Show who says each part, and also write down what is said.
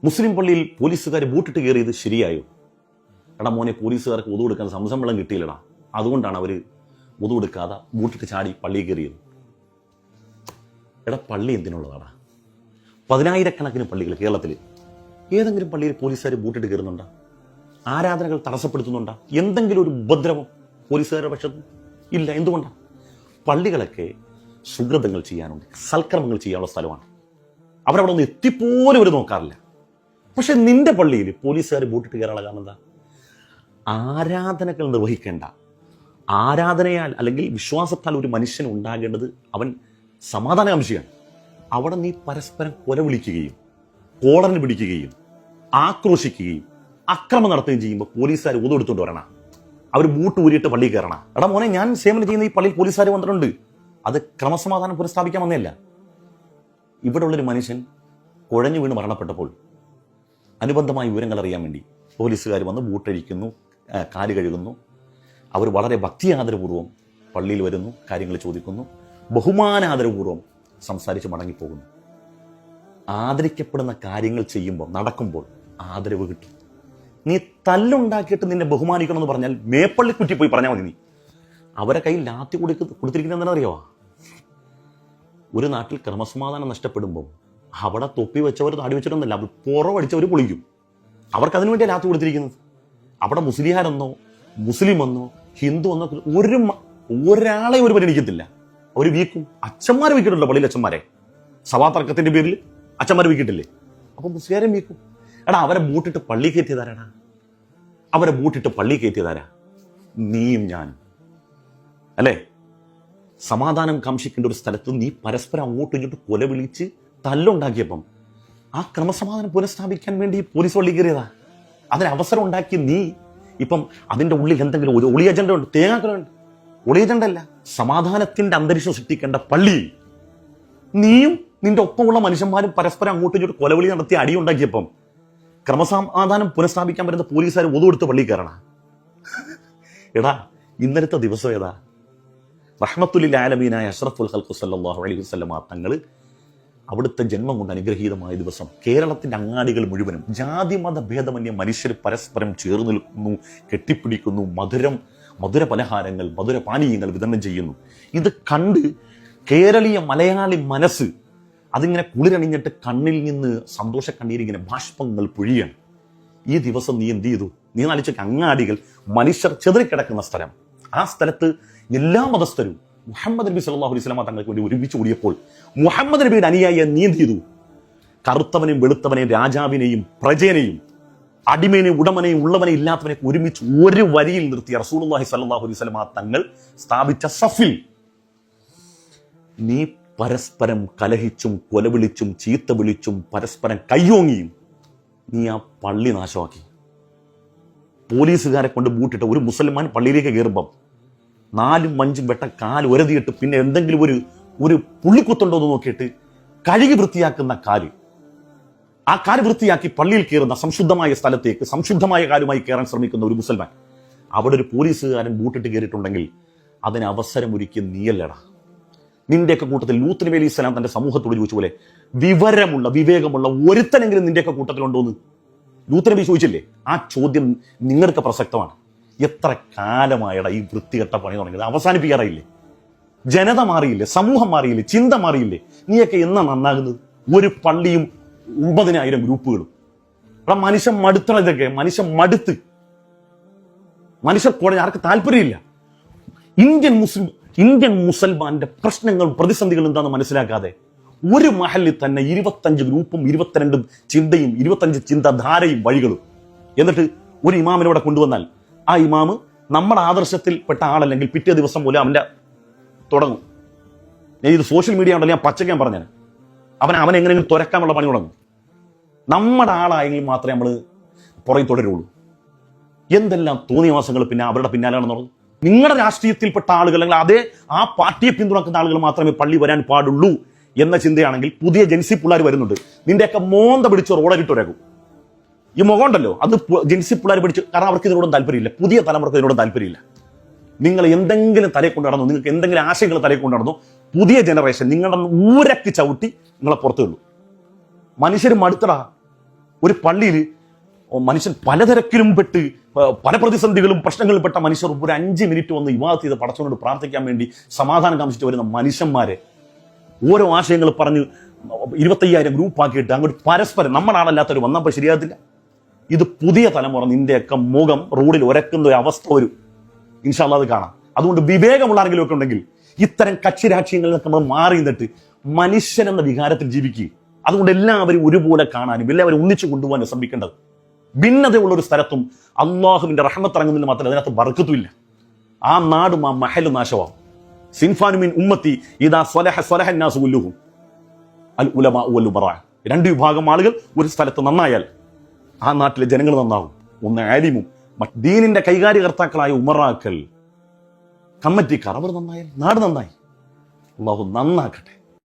Speaker 1: മുസ്ലിം പള്ളിയിൽ പോലീസുകാർ ബൂട്ടിട്ട് കയറിയത് ശരിയായോ? എടാ മോനെ, പോലീസുകാർക്ക് ഒതു കൊടുക്കാൻ സംസം വെള്ളം കിട്ടിയില്ലടാ, അതുകൊണ്ടാണ് അവർ ഒതു കൊടുക്കാതെ ബൂട്ടിട്ട് ചാടി പള്ളിയിൽ കയറിയത്. എടാ, പള്ളി എന്തിനുള്ളതാടാ? 10,000-കണക്കിന് പള്ളികൾ കേരളത്തിൽ. ഏതെങ്കിലും പള്ളിയിൽ പോലീസുകാർ ബൂട്ടിട്ട് കയറുന്നുണ്ടോ? ആരാധനകൾ തടസ്സപ്പെടുത്തുന്നുണ്ടോ? എന്തെങ്കിലും ഒരു ഉപദ്രവം പോലീസുകാരുടെ പക്ഷത്ത് ഇല്ല. എന്തുകൊണ്ടാണ്? പള്ളികളൊക്കെ സുഹൃതങ്ങൾ ചെയ്യാനുണ്ട്, സൽക്കർമ്മങ്ങൾ ചെയ്യാനുള്ള സ്ഥലമാണ്. അവരവിടെ ഒന്ന് എത്തിപ്പോലും അവർ നോക്കാറില്ല. പക്ഷെ നിന്റെ പള്ളിയിൽ പോലീസുകാർ ബൂട്ടിട്ട് കയറാനുള്ള കാരണം എന്താ? ആരാധനകൾ നിർവഹിക്കേണ്ട, ആരാധനയാൽ അല്ലെങ്കിൽ വിശ്വാസത്താൽ ഒരു മനുഷ്യൻ ഉണ്ടാകേണ്ടത് അവൻ സമാധാനകാംക്ഷിയാണ്. അവിടെ നീ പരസ്പരം കൊല വിളിക്കുകയും കോളറിന് പിടിക്കുകയും ആക്രോശിക്കുകയും അക്രമം നടത്തുകയും ചെയ്യുമ്പോൾ പോലീസുകാർ ഊതെടുത്തോണ്ട് വരണം, അവർ ബൂട്ട് ഊരിയിട്ട് പള്ളിയിൽ കയറണം. എടാ മോനെ, ഞാൻ സേവനം ചെയ്യുന്ന ഈ പള്ളിയിൽ പോലീസുകാർ വന്നിട്ടുണ്ട്. അത് ക്രമസമാധാനം പുനഃസ്ഥാപിക്കാൻ വന്നതല്ല. ഇവിടെ ഉള്ളൊരു മനുഷ്യൻ കുഴഞ്ഞു വീണ് മരണപ്പെട്ടപ്പോൾ അനുബന്ധമായ വിവരങ്ങൾ അറിയാൻ വേണ്ടി പോലീസുകാർ വന്ന് ബൂട്ടഴിക്കുന്നു, കാല് കഴുകുന്നു. അവർ വളരെ ഭക്തിയാദരപൂർവ്വം പള്ളിയിൽ വരുന്നു, കാര്യങ്ങൾ ചോദിക്കുന്നു, ബഹുമാനാദരപൂർവ്വം സംസാരിച്ച് മടങ്ങിപ്പോകുന്നു. ആദരിക്കപ്പെടുന്ന കാര്യങ്ങൾ ചെയ്യുമ്പോൾ, നടക്കുമ്പോൾ ആദരവ് കിട്ടും. നീ തല്ലുണ്ടാക്കിയിട്ട് നിന്നെ ബഹുമാനിക്കണമെന്ന് പറഞ്ഞാൽ മേപ്പള്ളി കുറ്റി പോയി പറഞ്ഞാൽ മതി. നീ അവരെ കയ്യിൽ ലാത്തി കൊടുത്തിരിക്കുന്നത് എന്താണെന്നറിയോ? ഒരു നാട്ടിൽ ക്രമസമാധാനം നഷ്ടപ്പെടുമ്പോൾ അവിടെ തൊപ്പി വെച്ചവർ താടി വെച്ചിട്ടൊന്നല്ല, അവർ പുറവടിച്ചവർ പൊളിക്കും. അവർക്ക് അതിനു വേണ്ടിയാണ് ലാത്തി കൊടുത്തിരിക്കുന്നത്. അവിടെ മുസ്ലിഹാരെന്നോ മുസ്ലിമെന്നോ ഹിന്ദു എന്നോ ഒരാളെ ഒരു പരിഗണിക്കത്തില്ല. അവർ വീക്കും. അച്ഛന്മാരെ വീക്കിട്ടുണ്ടോ പള്ളിയിൽ? അച്ഛന്മാരെ സഭാ തർക്കത്തിന്റെ പേരിൽ അച്ഛന്മാരെ വീക്കിട്ടില്ലേ? അപ്പൊ മുസ്ലിയാരെ വീക്കും. എടാ, അവരെ ബൂട്ടിട്ട് പള്ളി കയറ്റിയതാരാടാ? അവരെ ബൂട്ടിട്ട് പള്ളി കയറ്റിയതാരാ? നീയും ഞാനും അല്ലേ? സമാധാനം കാംക്ഷിക്കേണ്ട ഒരു സ്ഥലത്ത് നീ പരസ്പരം അങ്ങോട്ടും ഇങ്ങോട്ടും കൊല വിളിച്ച് തല്ലുണ്ടാക്കിയപ്പം ആ ക്രമസമാധാനം പുനഃസ്ഥാപിക്കാൻ വേണ്ടി പോലീസ് പള്ളി കയറിയതാ. അതിന് അവസരം ഉണ്ടാക്കി നീ ഇപ്പം അതിൻ്റെ ഉള്ളിൽ എന്തെങ്കിലും ഒരു ഒളി അജണ്ട ഉണ്ട്, തേങ്ങാക്കലുണ്ട്. ഒളി അജണ്ട അല്ല, സമാധാനത്തിന്റെ അന്തരീക്ഷം സൃഷ്ടിക്കേണ്ട പള്ളി നീയും നിന്റെ ഒപ്പമുള്ള മനുഷ്യന്മാരും പരസ്പരം അങ്ങോട്ടും ഇങ്ങോട്ടും കൊലവിളി നടത്തി അടിയുണ്ടാക്കിയപ്പം ക്രമസമാധാനം പുനഃസ്ഥാപിക്കാൻ വരുന്ന പോലീസുകാർ ഒതുകൊടുത്ത് പള്ളി കയറണം. എടാ, ഇന്നലത്തെ ദിവസം ഏതാ? റഹ്മത്തുൽ ആലമീനായ അഷ്റഫുൽ ഖൽഖ് സല്ലല്ലാഹു അലൈഹി വസല്ലമ തങ്ങൾ അവിടുത്തെ ജന്മം കൊണ്ട് അനുഗ്രഹീതമായ ദിവസം കേരളത്തിന്റെ അങ്ങാടികൾ മുഴുവനും ജാതി മത ഭേദമന്യേ മനുഷ്യർ പരസ്പരം ചേർന്ന് നിൽക്കുന്നു, കെട്ടിപ്പിടിക്കുന്നു, മധുര പലഹാരങ്ങൾ, മധുര പാനീയങ്ങൾ വിതരണം ചെയ്യുന്നു. ഇത് കണ്ട് കേരളീയ മലയാളി മനസ്സ് അതിങ്ങനെ കുളിരണിഞ്ഞിട്ട് കണ്ണിൽ നിന്ന് സന്തോഷ കണ്ണീരിങ്ങനെ ബാഷ്പങ്ങൾ പൊഴിയാണ്. ഈ ദിവസം നീ എന്ത് ചെയ്തു? നീ നാലിച്ച അങ്ങാടികൾ മനുഷ്യർ ചെതറിക്കിടക്കുന്ന സ്ഥലം. ആ സ്ഥലത്ത് എല്ലാ മതസ്ഥരും മുഹമ്മദ് നബി സല്ലല്ലാഹു അലൈഹി വസല്ലം തങ്ങൾക്ക് വേണ്ടി ഒരുമിച്ച് കൂടിയപ്പോൾ മുഹമ്മദ് നബിയുടെ അനുയായിയെ നീ എന്ത് ചെയ്തു? കറുത്തവനെയും വെളുത്തവനെയും രാജാവിനെയും പ്രജേനെയും അടിമേനെയും ഉടമനെയും ഉള്ളവനെയും ഇല്ലാത്തവനെയും ഒരുമിച്ച് ഒരു വരിയിൽ നിർത്തിയ റസൂലുള്ളാഹി സ്വല്ലല്ലാഹു അലൈഹി വസല്ലം തങ്ങൾ സ്ഥാപിച്ച സഫിൽ നീ പരസ്പരം കലഹിച്ചും കൊലവിളിച്ചും ചീത്ത വിളിച്ചും പരസ്പരം കയ്യോങ്ങിയും നീ ആ പള്ളി നാശമാക്കി. പോലീസുകാരെ കൊണ്ട് ബൂട്ടിട്ട് ഒരു മുസൽമാൻ പള്ളിയിലേക്ക് കയറുമ്പം 4-5 വെട്ട കാല് ഉരതിയിട്ട് പിന്നെ എന്തെങ്കിലും ഒരു പുള്ളിക്കുത്തുണ്ടോ എന്ന് നോക്കിയിട്ട് കഴുകി വൃത്തിയാക്കുന്ന കാല്, ആ കാല് വൃത്തിയാക്കി പള്ളിയിൽ കയറുന്ന സംശുദ്ധമായ സ്ഥലത്തേക്ക് സംശുദ്ധമായ കാലുമായി കയറാൻ ശ്രമിക്കുന്ന ഒരു മുസൽമാൻ, അവിടെ ഒരു പോലീസുകാരൻ ബൂട്ടിട്ട് കയറിയിട്ടുണ്ടെങ്കിൽ അതിന് അവസരമൊരുക്കിയ നീയല്ലടാ. നിന്റെയൊക്കെ കൂട്ടത്തിൽ ലൂത്ത് നബി അലൈഹി സ്വലാം തന്റെ സമൂഹത്തോട് ചോദിച്ച പോലെ വിവരമുള്ള വിവേകമുള്ള ഒരുത്തനെങ്കിലും നിന്റെയൊക്കെ കൂട്ടത്തിലുണ്ടോന്ന് ലൂത്ത് നബി ചോദിച്ചില്ലേ? ആ ചോദ്യം നിങ്ങൾക്ക് പ്രസക്തമാണ്. എത്ര കാലമായടാ ഈ വൃത്തികെട്ട പണി തുടങ്ങിയത്? അവസാനിപ്പിക്കാറായില്ലേ? ജനത മാറിയില്ലേ? സമൂഹം മാറിയില്ലേ? ചിന്ത മാറിയില്ലേ? നീയൊക്കെ എന്നാ നന്നാകുന്നത്? ഒരു പള്ളിയും 9,000 ഗ്രൂപ്പുകളും. അവിടെ മനുഷ്യൻ മടുത്തണം. ഇതൊക്കെ മനുഷ്യൻ മടുത്ത്, മനുഷ്യർ കുഴഞ്ഞ, ആർക്ക് താല്പര്യമില്ല. ഇന്ത്യൻ മുസൽമാന്റെ പ്രശ്നങ്ങൾ പ്രതിസന്ധികൾ എന്താണെന്ന് മനസ്സിലാക്കാതെ ഒരു മഹലിൽ തന്നെ 25 ഗ്രൂപ്പും 22 ചിന്തയും 25 ചിന്താധാരയും വഴികളും. എന്നിട്ട് ഒരു ഇമാമിനോടെ കൊണ്ടുവന്നാൽ ആ ഇമാമ് നമ്മുടെ ആദർശത്തിൽപ്പെട്ട ആളല്ലെങ്കിൽ പിറ്റേ ദിവസം പോലെ അവന്റെ തുടങ്ങും. ഞാൻ ഇത് സോഷ്യൽ മീഡിയ ഉണ്ടല്ലോ, ഞാൻ പച്ചക്കാൻ പറഞ്ഞത്, അവൻ എങ്ങനെയെങ്കിലും തുരക്കാനുള്ള പണി തുടങ്ങും. നമ്മുടെ ആളായെങ്കിൽ മാത്രമേ നമ്മൾ പുറകെ തുടരുള്ളൂ. എന്തെല്ലാം തോന്നിയവാസങ്ങൾ പിന്നെ അവരുടെ പിന്നാലെയാണെന്നുള്ളത്. നിങ്ങളുടെ രാഷ്ട്രീയത്തിൽപ്പെട്ട ആളുകൾ അല്ലെങ്കിൽ അതേ ആ പാർട്ടിയെ പിന്തുണക്കുന്ന ആളുകൾ മാത്രമേ പള്ളി വരാൻ പാടുള്ളൂ എന്ന ചിന്തയാണെങ്കിൽ പുതിയ ജൻസി പിള്ളേർ വരുന്നുണ്ട്. നിന്റെയൊക്കെ മോന്ത പിടിച്ച് റോഡരിട്ടുരകും. ഈ മുഖം ഉണ്ടല്ലോ, അത് ജൻസി പിള്ളേർ പിടിച്ച്, കാരണം അവർക്ക് ഇതിനോടും താല്പര്യമില്ല. പുതിയ തലമുറക്ക് ഇതിനോടും താല്പര്യമില്ല. നിങ്ങൾ എന്തെങ്കിലും തലയിൽ കൊണ്ട് നടന്നു, നിങ്ങൾക്ക് എന്തെങ്കിലും ആശയങ്ങൾ തലയിൽ കൊണ്ട് നടന്നു, പുതിയ ജനറേഷൻ നിങ്ങളുടെ ഊരക്ക് ചവിട്ടി നിങ്ങളെ പുറത്തുള്ളൂ. മനുഷ്യർ മടുത്തടാ. ഒരു പള്ളിയിൽ മനുഷ്യൻ പലതരക്കിലും പെട്ട് പല പ്രതിസന്ധികളും പ്രശ്നങ്ങളും പെട്ട മനുഷ്യർ ഒരു 5 മിനിറ്റ് വന്ന് ഇബാദത്ത് ചെയ്ത് പടച്ചവനോട് പ്രാർത്ഥിക്കാൻ വേണ്ടി സമാധാനം കാമിച്ചിട്ട് വരുന്ന മനുഷ്യന്മാരെ ഓരോ ആശയങ്ങൾ പറഞ്ഞ് 25,000 ഗ്രൂപ്പാക്കിയിട്ട് അങ്ങോട്ട് പരസ്പരം നമ്മുടെ ആളല്ലാത്തവർ വന്നപ്പോൾ ശരിയാകത്തില്ല. ഇത് പുതിയ തലമുറ നിന്റെയൊക്കെ മുഖം റോഡിൽ ഉരക്കുന്ന ഒരു അവസ്ഥ വരും. ഇൻഷാ അല്ലാഹ് അത് കാണാം. അതുകൊണ്ട് വിവേകമുള്ള ആരെങ്കിലും ഒക്കെ ഉണ്ടെങ്കിൽ ഇത്തരം കക്ഷി രാഷ്ട്രീയങ്ങളിൽ നിന്നൊക്കെ നമ്മൾ മാറി നിന്നിട്ട് മനുഷ്യൻ എന്ന വികാരത്തിൽ ജീവിക്കുക. അതുകൊണ്ട് എല്ലാവരും ഒരുപോലെ കാണാനും എല്ലാവരും ഒന്നിച്ചു കൊണ്ടുപോകാനും ശ്രമിക്കേണ്ടത്. ഭിന്നതയുള്ള ഒരു സ്ഥലത്തും അള്ളാഹുവിന്റെ റഹ്മത്ത് ഇറങ്ങുന്നതിന് മാത്രമല്ല അതിനകത്ത് ബർക്കത്തുമില്ല. ആ നാടും ആ മഹലും നാശമാവും. സിൻഫാനു മിൻ ഉമ്മത്തി ഇദാ സ്വലഹ സ്വലഹ അന്നാസു കുല്ലുഹും അൽ ഉലമാ വൽ ഉമറാ. 2 വിഭാഗം ആളുകൾ ഒരു സ്ഥലത്ത് നന്നായാൽ ആ നാട്ടിലെ ജനങ്ങൾ നന്നാവും. ഒന്ന് ആലിമും ദീനിന്റെ കൈകാര്യകർത്താക്കളായ ഉമറാക്കൾ, കമ്മിറ്റിക്കാർ, അവർ നന്നായാൽ നാട് നന്നായി. അള്ളാഹു നന്നാക്കട്ടെ.